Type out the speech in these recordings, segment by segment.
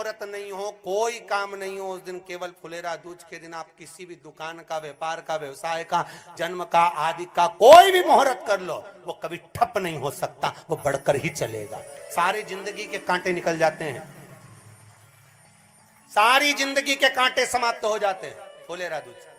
मुहूर्त नहीं हो, कोई काम नहीं हो, उस दिन केवल फुलेरा दूज के दिन आप किसी भी दुकान का, व्यापार का, व्यवसाय का, जन्म का, आदि का कोई भी मुहूर्त कर लो, वो कभी ठप नहीं हो सकता, वो बढ़कर ही चलेगा। सारी जिंदगी के कांटे निकल जाते हैं, सारी जिंदगी के कांटे समाप्त हो जाते हैं फुलेरा दूज।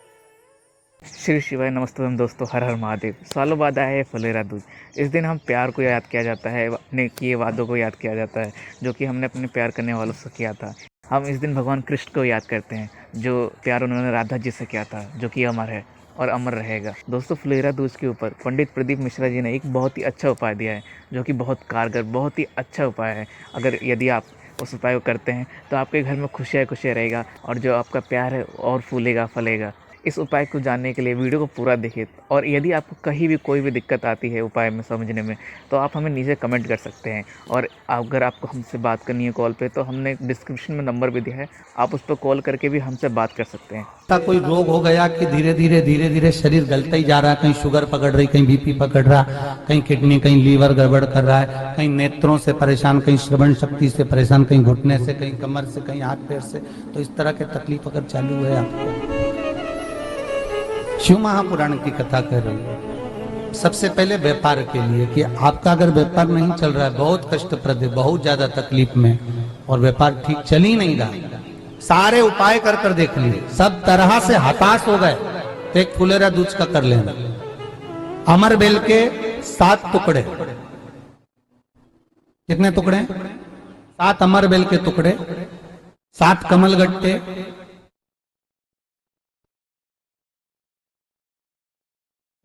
श्री शिवाय नमस्ते दोस्तों, हर हर महादेव। सालों बाद आया है फुलेरा दूज। इस दिन हम प्यार को याद किया जाता है, अपने किए वादों को याद किया जाता है, जो कि हमने अपने प्यार करने वालों से किया था। हम इस दिन भगवान कृष्ण को याद करते हैं, जो प्यार उन्होंने राधा जी से किया था, जो कि अमर है और अमर रहेगा। दोस्तों, फुलेरा दूज के ऊपर पंडित प्रदीप मिश्रा जी ने एक बहुत ही अच्छा उपाय दिया है, जो कि बहुत कारगर, बहुत ही अच्छा उपाय है। अगर यदि आप उस उपाय को करते हैं तो आपके घर में खुशियाँ खुशियाँ रहेगा, और जो आपका प्यार है और फूलेगा फलेगा। इस उपाय को जानने के लिए वीडियो को पूरा देखिए, और यदि आपको कहीं भी कोई भी दिक्कत आती है उपाय में समझने में, तो आप हमें नीचे कमेंट कर सकते हैं। और अगर आपको हमसे बात करनी है कॉल पे, तो हमने डिस्क्रिप्शन में नंबर भी दिया है, आप उस पर कॉल करके भी हमसे बात कर सकते हैं। कोई रोग हो गया कि धीरे धीरे शरीर गलता ही जा रहा है, कहीं शुगर पकड़ रही, कहीं बीपी पकड़ रहा, कहीं किडनी, कहीं लीवर गड़बड़ कर रहा है, कहीं नेत्रों से परेशान, कहीं श्रवण शक्ति से परेशान, कहीं घुटने से, कहीं कमर से, कहीं हाथ पैर से, तो इस तरह के तकलीफ अगर चालू है आपको, शिव महापुराण की कथा कह रही है। सबसे पहले व्यापार के लिए कि आपका अगर व्यापार नहीं चल रहा है, बहुत कष्टप्रद है, बहुत ज्यादा तकलीफ में, और व्यापार ठीक चल ही नहीं रहा, सारे उपाय कर कर देख लिए, सब तरह से हताश हो गए, तो एक फुलेरा दूज का कर लेना। अमर बेल के 7 टुकड़े, कितने टुकड़े? 7 अमर बेल के टुकड़े, 7 कमल गट्टे,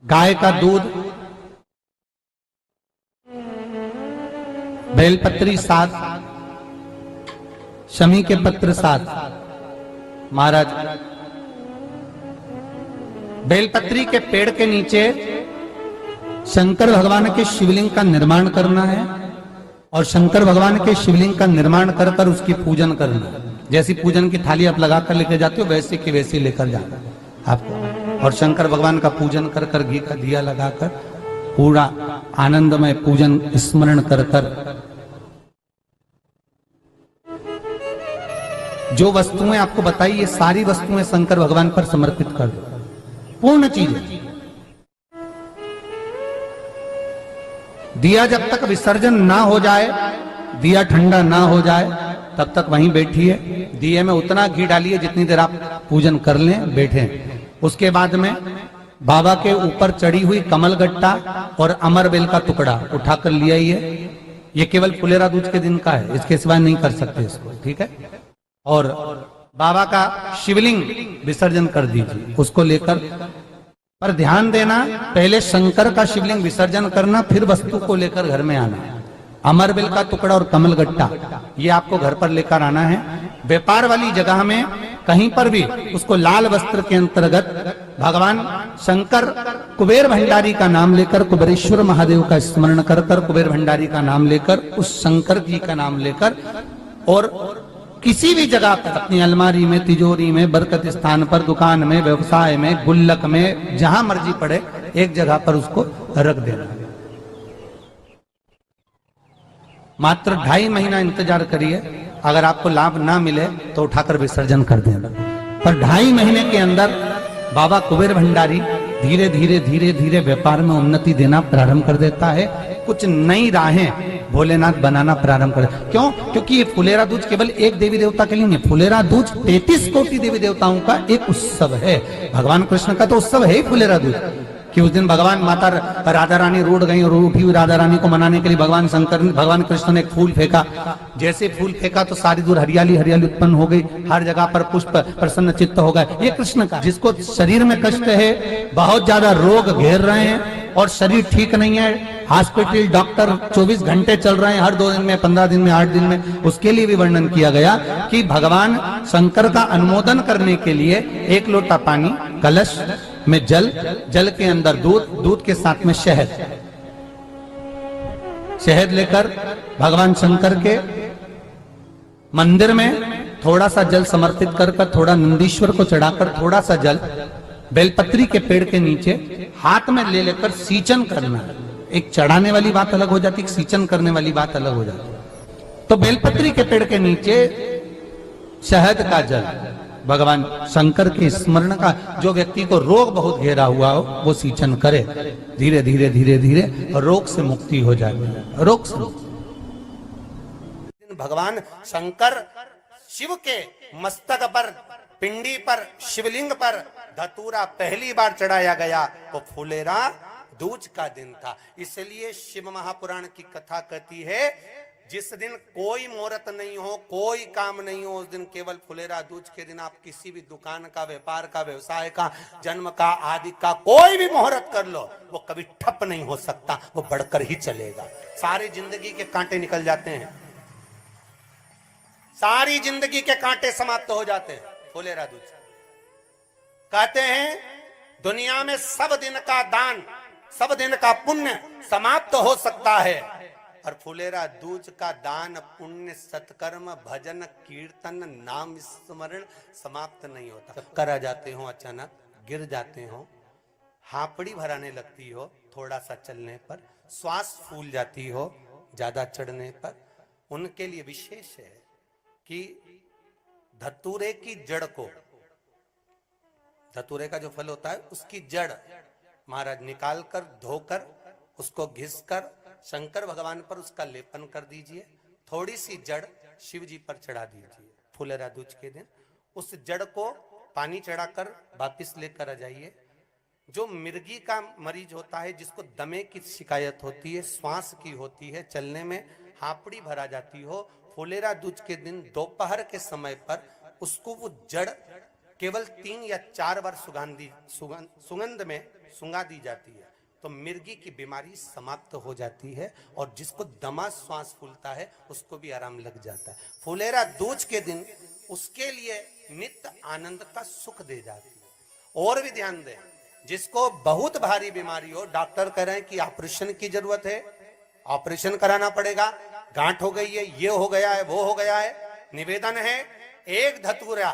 गाय का दूध, बेलपत्री 7, शमी के पत्र 7। महाराज, बेलपत्री के पेड़ के नीचे शंकर भगवान के शिवलिंग का निर्माण करना है, और शंकर भगवान के शिवलिंग का निर्माण कर कर उसकी पूजन करना। जैसी पूजन की थाली आप लगा कर लेकर जाते हो, वैसे की वैसे लेकर जाना आपको, और शंकर भगवान का पूजन कर कर, घी का दिया लगाकर पूरा आनंदमय पूजन स्मरण कर कर, जो वस्तुएं आपको बताई, ये सारी वस्तुएं शंकर भगवान पर समर्पित कर दो, पूर्ण चीजें। दिया जब तक विसर्जन ना हो जाए, दिया ठंडा ना हो जाए, तब तक वहीं बैठिए। दिए में उतना घी डालिए जितनी देर आप पूजन कर लें, बैठे। उसके बाद में बाबा के ऊपर चढ़ी हुई कमल गट्टा और अमर बेल का टुकड़ा उठाकर ले आइए। ये केवल फुलेरा दूज के दिन का है, इसके सिवाय नहीं कर सकते इसको, ठीक है। और बाबा का शिवलिंग विसर्जन कर दीजिए, उसको लेकर, पर ध्यान देना, पहले शंकर का शिवलिंग विसर्जन करना, फिर वस्तु को लेकर घर में आना। अमर बेल का टुकड़ा और कमल गट्टा ये आपको घर पर लेकर आना है। व्यापार वाली जगह में कहीं पर भी उसको लाल वस्त्र के अंतर्गत भगवान शंकर, कुबेर भंडारी का नाम लेकर, कुबेरेश्वर महादेव का स्मरण कर कर, कुबेर भंडारी का नाम लेकर, उस शंकर जी का नाम लेकर, और किसी भी जगह पर, अपनी अलमारी में, तिजोरी में, बरकत स्थान पर, दुकान में, व्यवसाय में, गुल्लक में, जहां मर्जी पड़े, एक जगह पर उसको रख देना। मात्र 2.5 महीना इंतजार करिए, अगर आपको लाभ ना मिले तो उठाकर विसर्जन कर देना। पर 2.5 महीने के अंदर बाबा कुबेर भंडारी धीरे धीरे धीरे धीरे व्यापार में उन्नति देना प्रारंभ कर देता है। कुछ नई राहें भोलेनाथ बनाना प्रारंभ कर। क्यों? क्योंकि ये फुलेरा दूज केवल एक देवी देवता के लिए नहीं, फुलेरा दूज 33 कोटि देवी देवताओं का एक उत्सव है। भगवान कृष्ण का तो उत्सव है ही फुलेरा दूज, कि उस दिन भगवान माता राधा रानी रूठ गई, और उठी हुई राधा रानी को मनाने के लिए भगवान कृष्ण ने एक फूल फेंका। जैसे फूल फेंका तो सारी दूर हरियाली हरियाली उत्पन्न हो गई, हर जगह पर पुष्प प्रसन्न चित्त हो गए। ये कृष्ण का, जिसको शरीर में कष्ट है, बहुत ज्यादा रोग घेर रहे हैं और शरीर ठीक नहीं है, हॉस्पिटल डॉक्टर 24 घंटे चल रहे हैं, हर 2 दिन में, 15 दिन में, 8 दिन में, उसके लिए भी वर्णन किया गया कि भगवान शंकर का अनुमोदन करने के लिए 1 लोटा पानी, कलश में जल, जल के अंदर दूध, दूध के साथ में शहद, शहद लेकर भगवान शंकर के मंदिर में थोड़ा सा जल समर्पित कर कर, थोड़ा नंदीश्वर को चढ़ाकर, थोड़ा सा जल बेलपत्री के पेड़ के नीचे हाथ में ले लेकर सींचन करना। एक चढ़ाने वाली बात अलग हो जाती, एक सींचन करने वाली बात अलग हो जाती। तो बेलपत्री के पेड़ के नीचे शहद का जल, भगवान शंकर के स्मरण का, जो व्यक्ति को रोग बहुत घेरा हुआ हो वो सिंचन करे, धीरे धीरे धीरे धीरे रोग से मुक्ति हो जाती है, रोग से मुक्ति। भगवान शंकर शिव के मस्तक पर, पिंडी पर, शिवलिंग पर धतूरा पहली बार चढ़ाया गया वो फुलेरा दूज का दिन था। इसलिए शिव महापुराण की कथा कहती है जिस दिन कोई मुहूर्त नहीं हो, कोई काम नहीं हो, उस दिन केवल फुलेरा दूज के दिन आप किसी भी दुकान का, व्यापार का, व्यवसाय का, जन्म का, आदि का कोई भी मुहूर्त कर लो, वो कभी ठप नहीं हो सकता, वो बढ़कर ही चलेगा। सारी जिंदगी के कांटे निकल जाते हैं, सारी जिंदगी के कांटे समाप्त हो जाते हैं फुलेरा दूज। कहते हैं दुनिया में सब दिन का दान, सब दिन का पुण्य समाप्त हो सकता है, और फुलेरा दूज का दान, पुण्य, सत्कर्म, भजन, कीर्तन, नाम स्मरण समाप्त नहीं होता। चक्कर आ जाते हो, अचानक गिर जाते हो, हापड़ी भराने लगती हो थोड़ा सा चलने पर, श्वास फूल जाती हो ज्यादा चढ़ने पर, उनके लिए विशेष है कि धतूरे की जड़ को, धतूरे का जो फल होता है उसकी जड़ महाराज निकाल कर, धोकर, उसको घिसकर शंकर भगवान पर उसका लेपन कर दीजिए, थोड़ी सी जड़ शिव जी पर चढ़ा दीजिए फुलेरा दूज के दिन। उस जड़ को पानी चढ़ाकर वापिस लेकर आ जाइए। जो मिर्गी का मरीज होता है, जिसको दमे की शिकायत होती है, श्वास की होती है, चलने में हापड़ी भरा जाती हो, फुलेरा दूज के दिन दोपहर के समय पर उसको वो जड़ केवल 3 या 4 बार सुगंध में सुंगा दी जाती है, तो मिर्गी की बीमारी समाप्त हो जाती है, और जिसको दमा श्वास फूलता है उसको भी आराम लग जाता है। फुलेरा दूज के दिन उसके लिए नित्य आनंद का सुख दे जाती है। और भी ध्यान दें, जिसको बहुत भारी बीमारी हो, डॉक्टर कह रहे हैं कि ऑपरेशन की जरूरत है, ऑपरेशन कराना पड़ेगा, गांठ हो गई है, ये हो गया है, वो हो गया है, निवेदन है एक धतूरा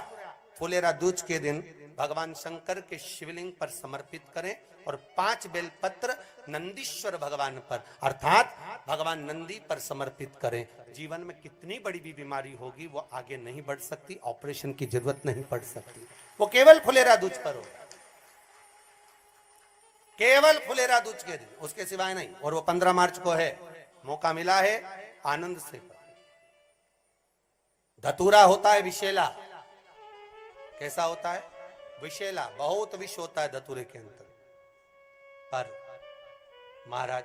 फुलेरा दूज के दिन भगवान शंकर के शिवलिंग पर समर्पित करें, और 5 बेलपत्र नंदीश्वर भगवान पर अर्थात भगवान नंदी पर समर्पित करें। जीवन में कितनी बड़ी भी बीमारी होगी वो आगे नहीं बढ़ सकती, ऑपरेशन की जरूरत नहीं पड़ सकती, वो केवल फुलेरा दूज पर हो, केवल फुलेरा दूज के दिन, उसके सिवाय नहीं। और वो 15 मार्च को है, मौका मिला है, आनंद से। धतूरा होता है विषैला, कैसा होता है? विषैला, बहुत विष होता है धतूरे के अंदर। पर महाराज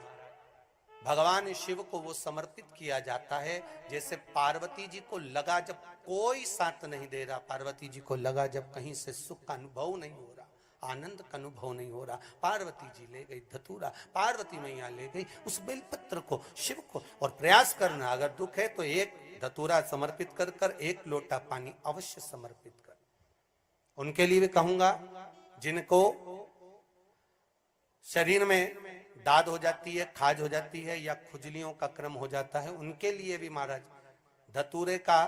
भगवान शिव को वो समर्पित किया जाता है जैसे पार्वती जी को लगा, जब कोई साथ नहीं दे रहा, पार्वती जी को लगा जब कहीं से सुख का अनुभव नहीं हो रहा, आनंद का अनुभव नहीं हो रहा, पार्वती जी ले गई धतूरा, पार्वती मैया ले गई उस बेलपत्र को, शिव को। और प्रयास करना, अगर दुख है तो एक धतूरा समर्पित कर कर 1 लोटा पानी अवश्य समर्पित कर। उनके लिए भी कहूंगा जिनको शरीर में दाद हो जाती है, खाज हो जाती है, या खुजलियों का क्रम हो जाता है, उनके लिए भी महाराज धतूरे का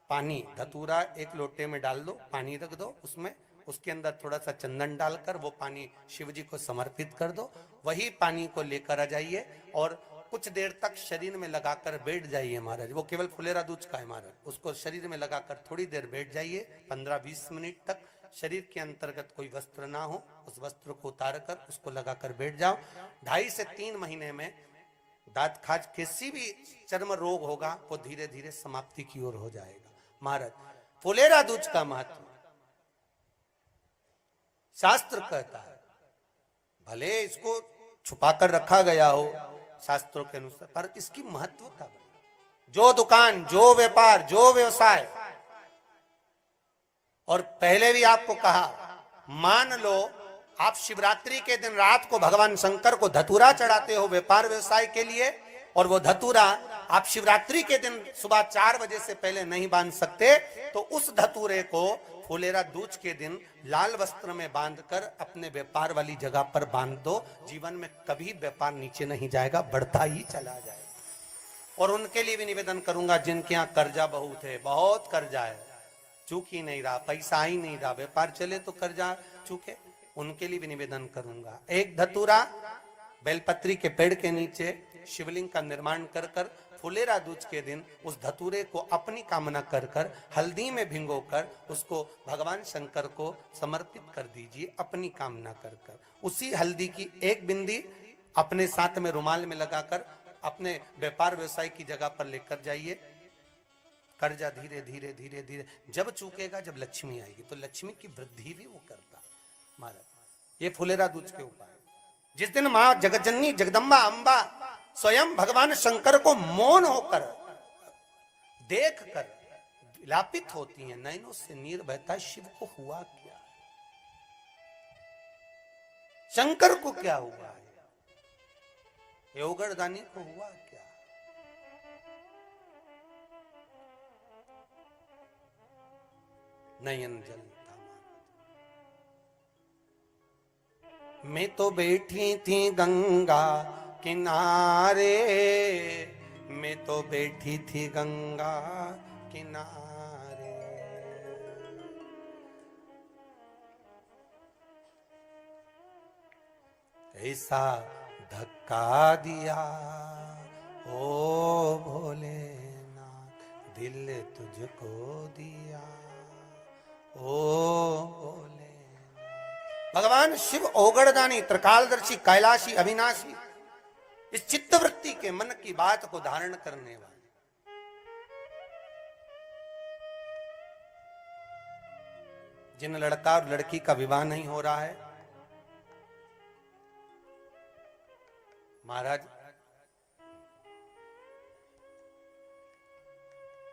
पानी, धतूरा 1 लोटे में डाल दो, पानी रख दो उसमें, उसके अंदर थोड़ा सा चंदन डालकर वो पानी शिव जी को समर्पित कर दो। वही पानी को लेकर आ जाइए और कुछ देर तक शरीर में लगाकर बैठ जाइए महाराज। वो केवल फुलेरा दूज का है महाराज, उसको शरीर में लगाकर थोड़ी देर बैठ जाइए, 15-20 मिनट तक। शरीर के अंतर्गत कोई वस्त्र ना हो, उस वस्त्र को उतार कर उसको लगाकर बैठ जाओ। 2.5 से 3 महीने में दांत खाज, किसी भी चर्म रोग होगा वो धीरे धीरे समाप्ति की ओर हो जाएगा। महाराज फुलेरा दूज का महत्व शास्त्र कहता है, भले इसको छुपा कर रखा गया हो शास्त्रों के अनुसार, पर इसकी महत्वता, जो दुकान, जो व्यापार, जो व्यवसाय, और पहले भी आपको कहा, मान लो आप शिवरात्रि के दिन रात को भगवान शंकर को धतूरा चढ़ाते हो व्यापार व्यवसाय के लिए, और वो धतूरा आप शिवरात्रि के दिन सुबह 4 बजे से पहले नहीं बांध सकते, तो उस धतूरे को फुलेरा दूज के दिन लाल वस्त्र में बांधकर अपने व्यापार वाली जगह पर बांध दो। जीवन में कभी व्यापार नीचे नहीं जाएगा, बढ़ता ही चला जाएगा। और उनके लिए भी निवेदन करूंगा जिनके यहाँ कर्जा बहुत है, बहुत कर्जा है, चूक ही नहीं रहा, पैसा ही नहीं रहा, व्यापार चले तो कर्जा चूके, उनके लिए भी निवेदन करूंगा, 1 धतूरा बेलपत्री के पेड़ के नीचे शिवलिंग का निर्माण कर कर फुलेरा दूज के दिन उस धतूरे को अपनी कामना कर कर हल्दी में भिंगो कर उसको भगवान शंकर को समर्पित कर दीजिए अपनी कामना कर कर। उसी हल्दी की एक बिंदी अपने साथ में रुमाल में लगाकर अपने व्यापार व्यवसाय की जगह पर लेकर जाइए। कर्जा धीरे धीरे धीरे धीरे जब चूकेगा, जब लक्ष्मी आएगी तो लक्ष्मी की वृद्धि भी वो करता। महाराज ये फुलेरा दूज के उपाय। जिस दिन मां जगज्जननी जगदम्बा अंबा स्वयं भगवान शंकर को मौन होकर देख कर विलापित होती हैं, नैनों से नीर बहता है, शिव को हुआ क्या, शंकर को क्या हुआ है, योगरदानी को हुआ क्या। नयन जलता मैं तो बैठी थी गंगा किनारे, मैं तो बैठी थी गंगा किनारे। ऐसा धक्का दिया ओ भोलेनाथ, दिल तुझको दिया ओ भोले। भगवान शिव ओगड़दानी, त्रिकालदर्शी, कैलाशी, अविनाशी, इस चित्तवृत्ति के मन की बात को धारण करने वाले। जिन लड़का और लड़की का विवाह नहीं हो रहा है, महाराज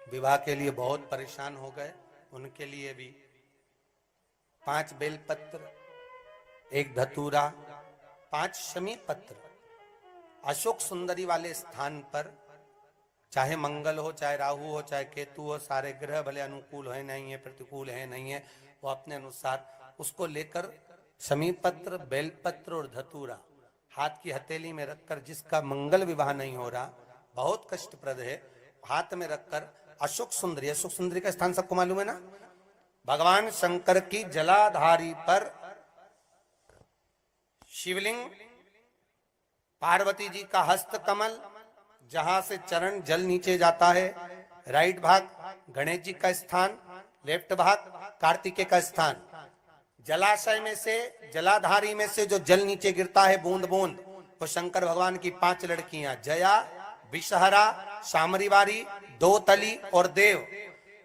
विवाह के लिए बहुत परेशान हो गए, उनके लिए भी 5 बेलपत्र, 1 धतूरा, 5 शमी पत्र अशोक सुंदरी वाले स्थान पर, चाहे मंगल हो, चाहे राहु हो, चाहे केतु हो, सारे ग्रह भले अनुकूल है नहीं है, प्रतिकूल है नहीं है, वो अपने अनुसार उसको लेकर शमी पत्र, बेलपत्र और धतूरा हाथ की हथेली में रखकर, जिसका मंगल विवाह नहीं हो रहा, बहुत कष्टप्रद है, हाथ में रखकर अशोक सुंदरी, अशोक सुंदरी का स्थान सबको मालूम है ना, भगवान शंकर की जलाधारी पर शिवलिंग, पार्वती जी का हस्त कमल, जहां से चरण जल नीचे जाता है, राइट भाग गणेश जी का स्थान, लेफ्ट भाग कार्तिकेय का स्थान। जलाशय में से, जलाधारी में से जो जल नीचे गिरता है बूंद बूंद, वो शंकर भगवान की 5 लड़कियां, जया, विषहरा, शामरीवारी, दोतली और देव।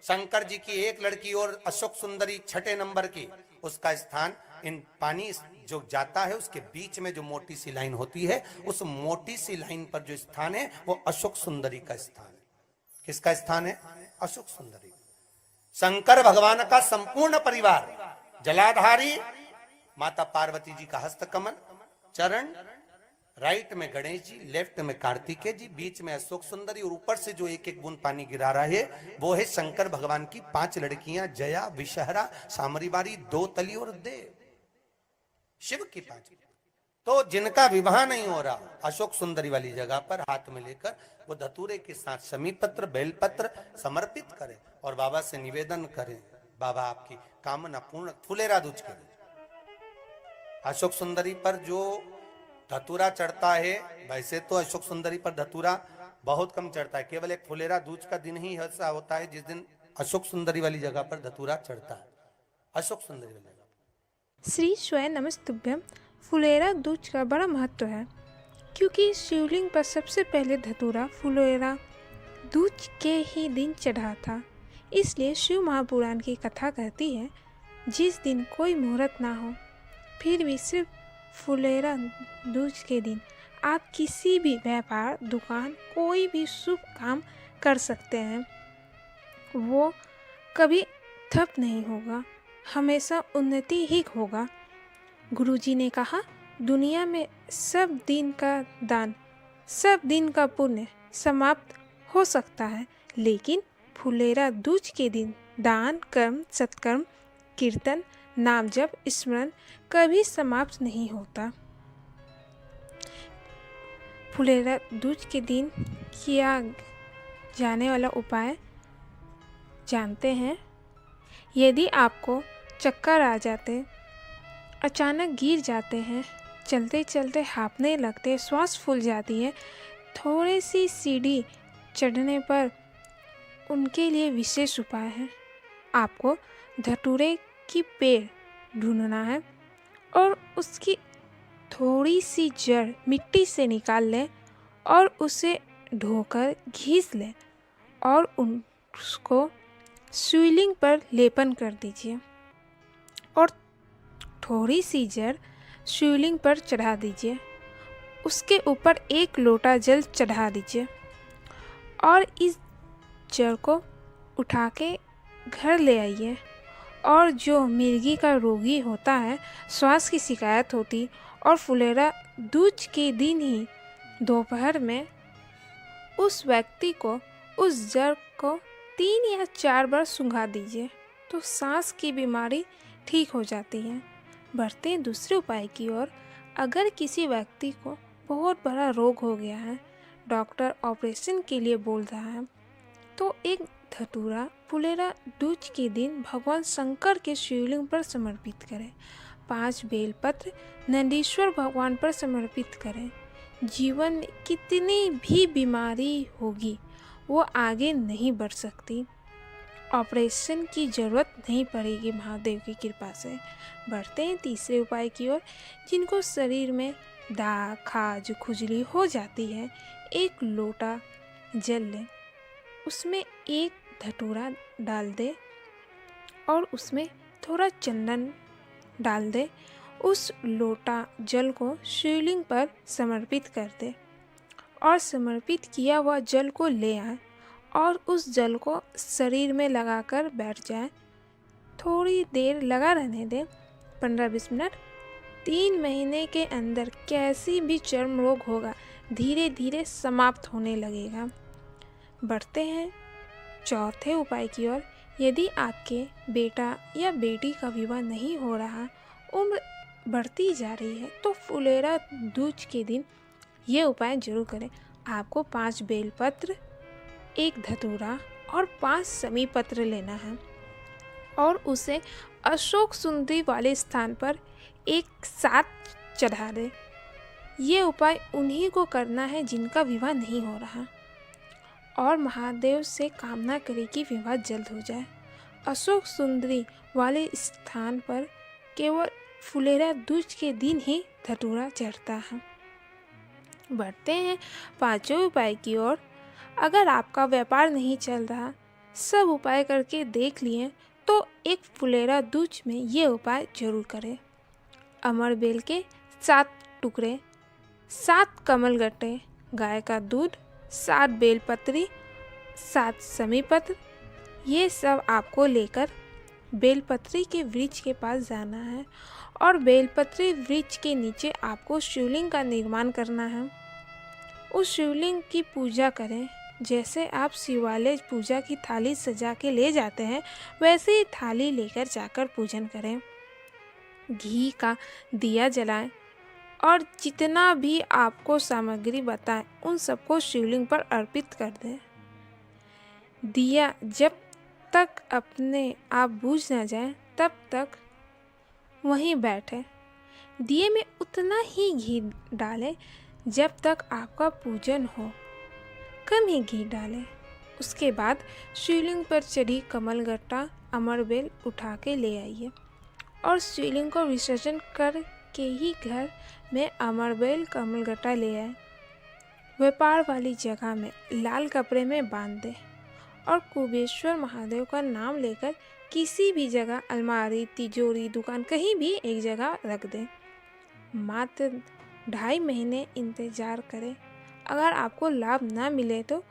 शंकर जी की 1 लड़की और अशोक सुंदरी 6ठे नंबर की, उसका स्थान, इन पानी जो जाता है उसके बीच में जो मोटी सी लाइन होती है, उस मोटी सी लाइन पर जो स्थान है वो अशोक सुंदरी का स्थान है। किसका स्थान है? अशोक सुंदरी। शंकर भगवान का संपूर्ण परिवार, जलाधारी माता पार्वती जी का हस्तकमल, चरण, राइट में गणेश जी, लेफ्ट में कार्तिकेय जी, बीच में अशोक सुंदरी, और ऊपर से जो 1-1 बूंद पानी गिरा रहा है वो है शंकर भगवान की 5 लड़कियां, जया, विषहरा, शामरीवारी, दोतली और देव। शिव की 5। तो जिनका विवाह नहीं हो रहा, अशोक सुंदरी वाली जगह पर हाथ में लेकर वो धतूरे के साथ शमी पत्र, बेलपत्र समर्पित करें और बाबा से निवेदन करें, बाबा आपकी कामना पूर्ण। फुलेरा दूज के अशोक सुंदरी पर जो धतूरा चढ़ता है, वैसे तो अशोक सुंदरी पर धतूरा बहुत कम चढ़ता है, केवल एक फुलेरा दूज का दिन ही ऐसा होता है जिस दिन अशोक सुंदरी वाली जगह पर धतूरा चढ़ता है। अशोक सुंदरी वाली जगह। श्री स्वयं नमस्तुभ्यम। फुलेरा दूज का बड़ा महत्व है, क्योंकि शिवलिंग पर सबसे पहले धतूरा फुलेरा दूज के ही दिन चढ़ा था। इसलिए शिव महापुराण की कथा कहती है, जिस दिन कोई मुहूर्त ना हो, फिर भी सिर्फ फुलेरा दूज के दिन आप किसी भी व्यापार, दुकान, कोई भी शुभ काम कर सकते हैं। वो कभी ठप नहीं होगा, हमेशा उन्नति ही होगा। गुरुजी ने कहा, दुनिया में सब दिन का दान, सब दिन का पुण्य समाप्त हो सकता है, लेकिन फुलेरा दूज के दिन दान, कर्म, सत्कर्म, कीर्तन, नाम जप, स्मरण कभी समाप्त नहीं होता। फुलेरा दूज के दिन किया जाने वाला उपाय जानते हैं। यदि आपको चक्कर आ जाते, अचानक गिर जाते हैं, चलते चलते हाँफने लगते, श्वास फूल जाती है, थोड़ी सी सीढ़ी चढ़ने पर उनके लिए विशेष उपाय है। आपको धतूरे की पेड़ ढूंढना है और उसकी थोड़ी सी जड़ मिट्टी से निकाल लें और उसे धोकर घिस लें और उसको शिवलिंग पर लेपन कर दीजिए और थोड़ी सी जड़ शिवलिंग पर चढ़ा दीजिए। उसके ऊपर 1 लोटा जल चढ़ा दीजिए और इस जड़ को उठा के घर ले आइए। और जो मिर्गी का रोगी होता है, श्वास की शिकायत होती और फुलेरा दूज के दिन ही दोपहर में उस व्यक्ति को उस जड़ को 3 या 4 बार सूंघा दीजिए तो सांस की बीमारी ठीक हो जाती है। बढ़ते हैं दूसरे उपाय की ओर। अगर किसी व्यक्ति को बहुत बड़ा रोग हो गया है, डॉक्टर ऑपरेशन के लिए बोल रहा है, तो एक धतूरा फुलेरा दूज के दिन भगवान शंकर के शिवलिंग पर समर्पित करें। 5 बेलपत्र नंदीश्वर भगवान पर समर्पित करें। जीवन में कितनी भी बीमारी होगी वो आगे नहीं बढ़ सकती। ऑपरेशन की ज़रूरत नहीं पड़ेगी महादेव की कृपा से। बढ़ते हैं तीसरे उपाय की ओर। जिनको शरीर में दाग, खाज, खुजली हो जाती है, 1 लोटा जल लें, उसमें 1 धतूरा डाल दे और उसमें थोड़ा चंदन डाल दे। उस लोटा जल को शिवलिंग पर समर्पित कर दे और समर्पित किया हुआ जल को ले आए और उस जल को शरीर में लगाकर बैठ जाए। थोड़ी देर लगा रहने दें, 15-20 मिनट। 3 महीने के अंदर कैसी भी चर्म रोग होगा धीरे धीरे समाप्त होने लगेगा। बढ़ते हैं चौथे उपाय की ओर। यदि आपके बेटा या बेटी का विवाह नहीं हो रहा, उम्र बढ़ती जा रही है, तो फुलेरा दूज के दिन ये उपाय जरूर करें। आपको 5 बेलपत्र, 1 धतूरा और 5 समी पत्र लेना है और उसे अशोक सुंदरी वाले स्थान पर एक साथ चढ़ा दे। ये उपाय उन्हीं को करना है जिनका विवाह नहीं हो रहा और महादेव से कामना करें कि विवाह जल्द हो जाए। अशोक सुंदरी वाले स्थान पर केवल फुलेरा दूज के दिन ही धतूरा चढ़ता है। बढ़ते हैं 5वें उपाय की ओर। अगर आपका व्यापार नहीं चल रहा, सब उपाय करके देख लिए, तो एक फुलेरा दूज में ये उपाय जरूर करें। अमर बेल के 7 टुकड़े, 7 कमलगट्टे, गाय का दूध, 7 बेलपत्री, 7 समीपत्र, ये सब आपको लेकर बेलपत्री के वृक्ष के पास जाना है और बेलपत्री वृक्ष के नीचे आपको शिवलिंग का निर्माण करना है। उस शिवलिंग की पूजा करें। जैसे आप शिवालय पूजा की थाली सजा के ले जाते हैं, वैसे ही थाली लेकर जाकर पूजन करें। घी का दिया जलाएं और जितना भी आपको सामग्री बताएं उन सबको शिवलिंग पर अर्पित कर दें। दिया जब तक अपने आप बुझ न जाए तब तक वहीं बैठे। दिए में उतना ही घी डालें जब तक आपका पूजन हो, कम ही घी डालें। उसके बाद शिवलिंग पर चढ़ी कमलगट्टा अमरबेल उठा के ले आइए और शिवलिंग को विसर्जन करके ही घर में अमरबेल कमलगट्टा ले आए। व्यापार वाली जगह में लाल कपड़े में बांध दें और कुबेश्वर महादेव का नाम लेकर किसी भी जगह, अलमारी, तिजोरी, दुकान, कहीं भी एक जगह रख दें। मात्र 2.5 महीने इंतजार करें। अगर आपको लाभ ना मिले तो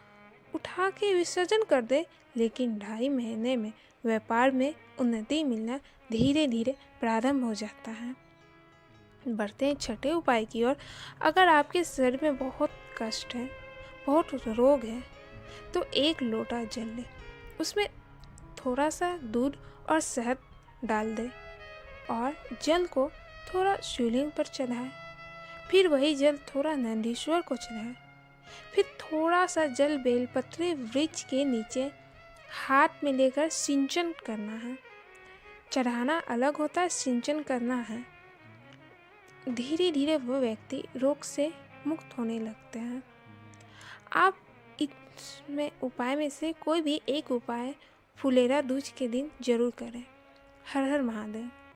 उठा के विसर्जन कर दे, लेकिन 2.5 महीने में व्यापार में उन्नति मिलना धीरे धीरे प्रारंभ हो जाता है। बढ़ते हैं 6ठे उपाय की ओर। अगर आपके शरीर में बहुत कष्ट है, बहुत रोग है, तो 1 लोटा जल ले, उसमें थोड़ा सा दूध और शहद डाल दे और जल को थोड़ा शिवलिंग पर चढ़ाए। फिर वही जल थोड़ा नंदीश्वर को चढ़ाए। फिर थोड़ा सा जल बेलपत्री वृक्ष के नीचे हाथ में लेकर सिंचन करना है। चढ़ाना अलग होता है, सिंचन करना है। धीरे धीरे वो व्यक्ति रोग से मुक्त होने लगते हैं। आप उपाय में से कोई भी एक उपाय फुलेरा दूज के दिन जरूर करें। हर हर महादेव।